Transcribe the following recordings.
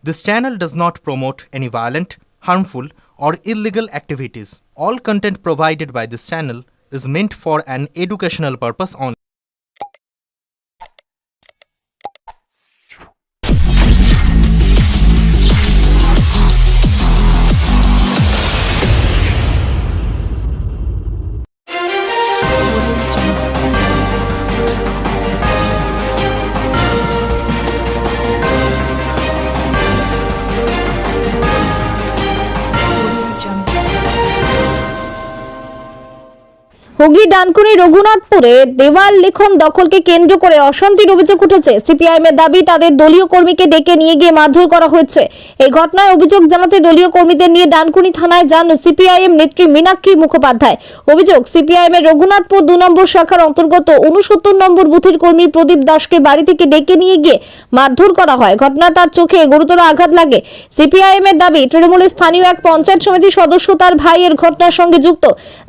This channel does not promote any violent, harmful, or illegal activities. All content provided by this channel is meant for an educational purpose only. Hooghly Dankuni রঘুনাথপুরে দেওয়াল লিখন দখলকে কেন্দ্র করে অশান্তির অভিযোগ উঠেছে। CPIM এর দাবি তাদের দলীয় কর্মীকে ডেকে নিয়ে গিয়ে মারধর করা হয়েছে। এই ঘটনায় অভিযোগ জানাতে দলীয় কর্মীদের নিয়ে ডানকুনি থানায় যান সিপিআইএম নেত্রী মীনাক্ষী মুখোপাধ্যায়। অভিযোগ, সিপিআইএম এর রঘুনাথপুর 2 নম্বর শাখার অন্তর্গত 69 নম্বর বুথের কর্মী প্রদীপ দাসকে বাড়ি থেকে ডেকে নিয়ে গিয়ে মারধর করা হয়। ঘটনায় তার চোখে গুরুতর আঘাত লাগে। সিপিআইএম এর দাবি, তৃণমূলের স্থানীয় এক পঞ্চায়েত সমিতির সদস্য তার ভাইয়ের ঘটনার সঙ্গে যুক্ত।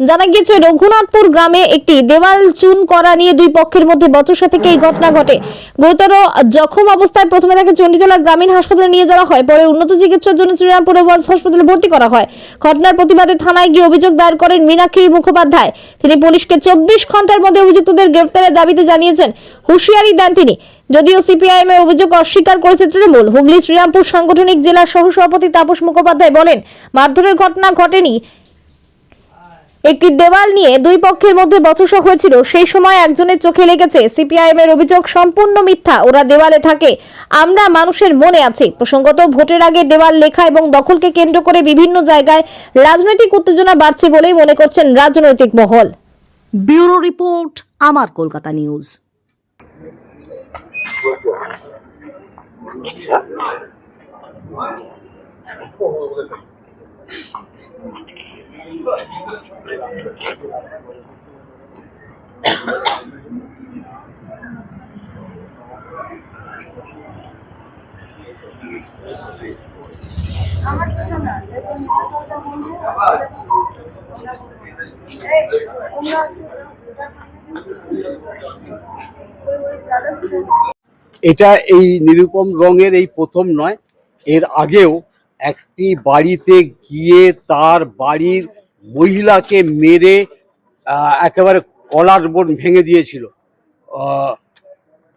জানা গিয়েছে, রঘুনাথপুর গ্রামে একটি দেওয়াল চুন করা নিয়ে দুই পক্ষের মধ্যে বচসা থেকে এই ঘটনা ঘটে। গুরুতর জখম অবস্থায় প্রথমে তাকে চণ্ডীতলা গ্রামীণ হাসপাতালে নিয়ে যাওয়া হয়, পরে উন্নত চিকিৎসার জন্য শ্রীরামপুর ওয়ার্ল্ড হাসপাতালে ভর্তি করা হয়। ঘটনার প্রতিবাদে থানায় গিয়ে অভিযোগ দায়ের করেন মীনাক্ষী মুখোপাধ্যায়। তিনি পুলিশকে 24 ঘন্টার মধ্যে অভিযুক্তদের গ্রেফতারের দাবিতে জানিয়েছেন, হুঁশিয়ারি দেন তিনি। যদিও সিপিআইএম এর অভিযোগ অস্বীকার করেছে তৃণমূল। হুগলি শ্রীরামপুর সাংগঠনিক জেলার সহসভাপতি তাপস মুখোপাধ্যায় বলেন, মারধরের ঘটনা ঘটেনি, একটি দেওয়াল নিয়ে দুই পক্ষের মধ্যে বচসা হয়েছিল, সেই সময় একজনের চোখে লেগেছে। সিপিআইএম এর অভিযোগ সম্পূর্ণ মিথ্যা, ওরা দেওয়ালে থাকে, আমরা মানুষের মনে আছি। প্রসঙ্গত, ভোটের আগে দেওয়াল লেখা এবং দখলকে কেন্দ্র করে বিভিন্ন জায়গায় রাজনৈতিক উত্তেজনা বাড়ছে বলেই মনে করছেন রাজনৈতিক মহল। ব্যুরো রিপোর্ট, আমার কলকাতা নিউজ। এটা এই নিরুপম রঙের এই প্রথম নয়, এর আগেও একটি বাড়িতে গিয়ে তার বাড়ির মহিলাকে মেরে একেবারে কলার বোন ভেঙে দিয়েছিল।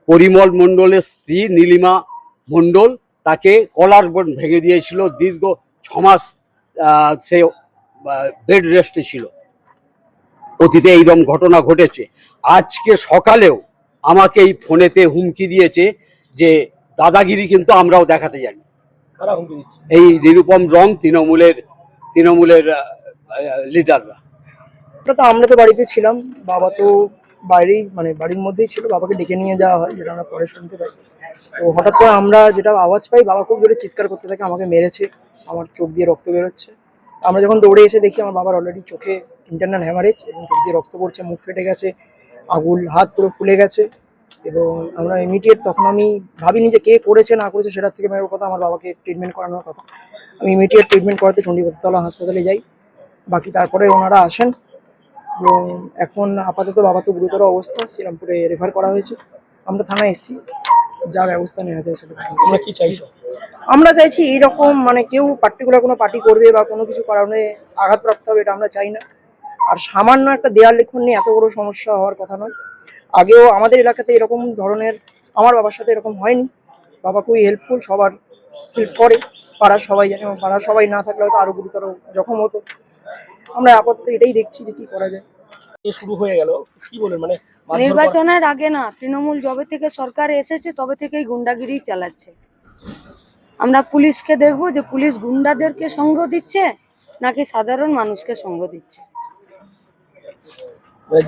পরিমল মণ্ডলের স্ত্রী নীলিমা মণ্ডল তাকে কলার বোন ভেঙে দিয়েছিল। দীর্ঘ 6 মাস সে বেড রেস্টে ছিল। অতীতে এইরকম ঘটনা ঘটেছে। আজকে সকালেও আমাকে এই ফোনেতে হুমকি দিয়েছে যে দাদাগিরি কিন্তু আমরাও দেখাতে জানি। এই নিরুপম রং তৃণমূলের লিডাররা। আমরা তো বাড়িতে ছিলাম, বাবা তো বাইরেই মানে বাড়ির মধ্যেই ছিল। বাবাকে ডেকে নিয়ে যাওয়া হয়, যেটা আমরা পরে শুনতে পাই। তো হঠাৎ করে আমরা যেটা আওয়াজ পাই, বাবা খুব জোরে চিৎকার করতে থাকে, আমাকে মেরেছে, আমার চোখ দিয়ে রক্ত বেরোচ্ছে। আমরা যখন দৌড়ে এসে দেখি আমার বাবার অলরেডি চোখে ইন্টারনাল হ্যামারেজ এবং চোখ দিয়ে রক্ত পড়ছে, মুখ ফেটে গেছে, আঙুল হাত পুরো ফুলে গেছে। এবং আমরা ইমিডিয়েট, তখন আমি ভাবিনি যে কে করেছে না করেছে, সেটার থেকে মেয়ের কথা আমার বাবাকে ট্রিটমেন্ট করানোর কথা। আমি ইমিডিয়েট ট্রিটমেন্ট করাতে চণ্ডীতলা হাসপাতালে যাই। বাকি তারপরে ওনারা আসেন এবং এখন আপাতত বাবা তো গুরুতর অবস্থা, শ্রীরামপুরে রেফার করা হয়েছে। আমরা থানায় এসেছি, যা ব্যবস্থা নেওয়া যায় সেটা। তোমরা কি চাইছো? আমরা চাইছি এইরকম মানে কেউ পার্টিকুলার কোনো পার্টি করবে বা কোনো কিছু কারণে আঘাতপ্রাপ্ত হবে, এটা আমরা চাই না। আর সামান্য একটা দেয়াল লিখন নিয়ে এত বড় সমস্যা হওয়ার কথা নয়। আগেও আমাদের এলাকাতে এরকম ধরনের আমার বাবার সাথে এরকম হয়নি। বাবা খুবই হেল্পফুল, সবার হেল্প করে, পাড়ার সবাই জানে। এবং পাড়ার সবাই না থাকলে হয়তো আরো গুরুতর জখম হতো। আমরা আপাতত এটাই দেখছি যে কি করা যায়। শুরু হয়ে গেল, কি বলেন? মানে নির্বাচনের আগে না, তৃণমূল যবে থেকে সরকার এসেছে তবে থেকেই গুন্ডাগিরি চালাচ্ছে। আমরা পুলিশকে দেখবো যে পুলিশ গুন্ডাদেরকে সঙ্গ দিচ্ছে নাকি সাধারণ মানুষকে সঙ্গ দিচ্ছে।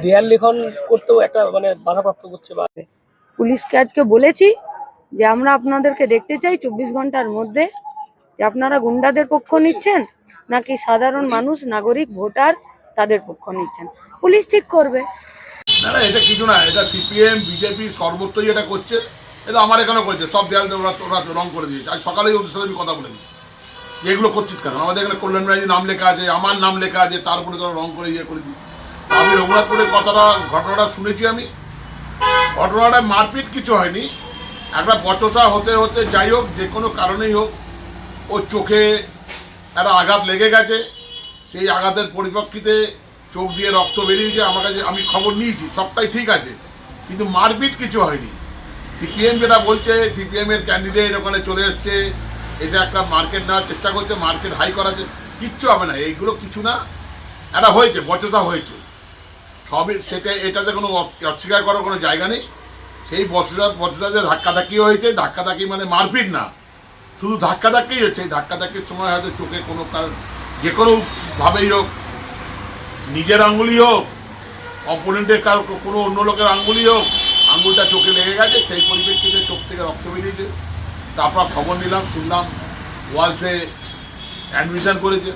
দেয়াল লিখন করতেও একটা মানে বাধাপ্রাপ্ত করছে। পুলিশকে আজকে বলেছি যে আমরা আপনাদেরকে দেখতে চাই 24 ঘন্টার মধ্যে যে আপনারা গুন্ডাদের পক্ষ নিচ্ছেন নাকি সাধারণ মানুষ, নাগরিক, ভোটার তাদের পক্ষ নিচ্ছেন। পুলিশ ঠিক করবে। না না, এটা কিছু না, এটা সিপিএম বিজেপি সর্বত্রই এটা করছে। এটা আমার এখানেও করছে, সব দেয়াল ওরা রং করে দিয়েছে। আজ সকালেই ওদের সাথে আমি কথা বলেছি যে এগুলো করছিস কেন, আমাদের এখানে কল্যাণ ব্যানার্জির নাম লেখা আছে, আমার নাম লেখা আছে, তার উপরে তোরা রং করে করে দিই। আমি রঘুনাথপুরের ঘটনাটা শুনেছি। আমি ঘটনাটা মারপিট কিছু হয়নি, একটা বচসা হতে হতে যাই হোক, যে কোনো কারণেই হোক, ওর চোখে একটা আঘাত লেগে গেছে, সেই আঘাতের পরিপ্রেক্ষিতে চোখ দিয়ে রক্ত বেরিয়েছে। আমার কাছে, আমি খবর নিয়েছি, সবটাই ঠিক আছে, কিন্তু মারপিট কিছু হয়নি। সিপিএম যেটা বলছে, সিপিএম এর ক্যান্ডিডেট ওখানে চলে এসছে, এসে একটা মার্কেট নেওয়ার চেষ্টা করছে, মার্কেট হাই করাচ্ছে, কিচ্ছু হবে না, এইগুলো কিছু না। একটা হয়েছে, বচসা হয়েছে, সবই সেটা, এটাতে কোনো অস্বীকার করার কোনো জায়গা নেই। সেই বচসাতে ধাক্কাধাক্কি হয়েছে, ধাক্কাধাক্কি মানে মারপিট না, শুধু ধাক্কাধাক্কিই হচ্ছে। এই ধাক্কাধাক্কির সময় হয়তো চোখে কোনো যে কোনোভাবেই হোক, নিজের আঙ্গুলি হোক, অপোনেন্টের কোনো অন্য লোকের আঙ্গুলি হোক, আঙ্গুলটা চোখে লেগে গেছে, সেই পরিপ্রেক্ষিতে চোখ থেকে রক্ত বেরিয়েছে। তারপর খবর নিলাম, শুনলাম ওয়ালসে অ্যাডমিশন করেছে।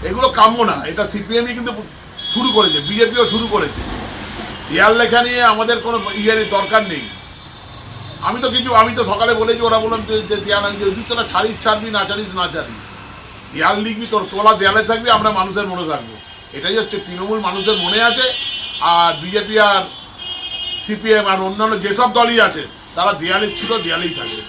এগুলো কাম্য না, এটা সিপিএমই কিন্তু শুরু করেছে, বিজেপিও শুরু করেছে। দেয়াল লেখা নিয়ে আমাদের কোনো দরকার নেই। আমি তো সকালে বলেছি, ওরা বললাম যে দেয়াল আমি যদি তোরা ছাড়িস ছাড়বি, না ছাড়িস না ছাড়বি, দেয়াল লিখবি, তোলা দেয়ালে থাকবি, আমরা মানুষের মনে থাকবো। এটাই হচ্ছে তৃণমূল মানুষের মনে আছে। আর বিজেপি আর সিপিএম আর অন্যান্য যেসব দলই আছে, তারা দেয়ালে ছিল, দেয়ালেই থাকবে।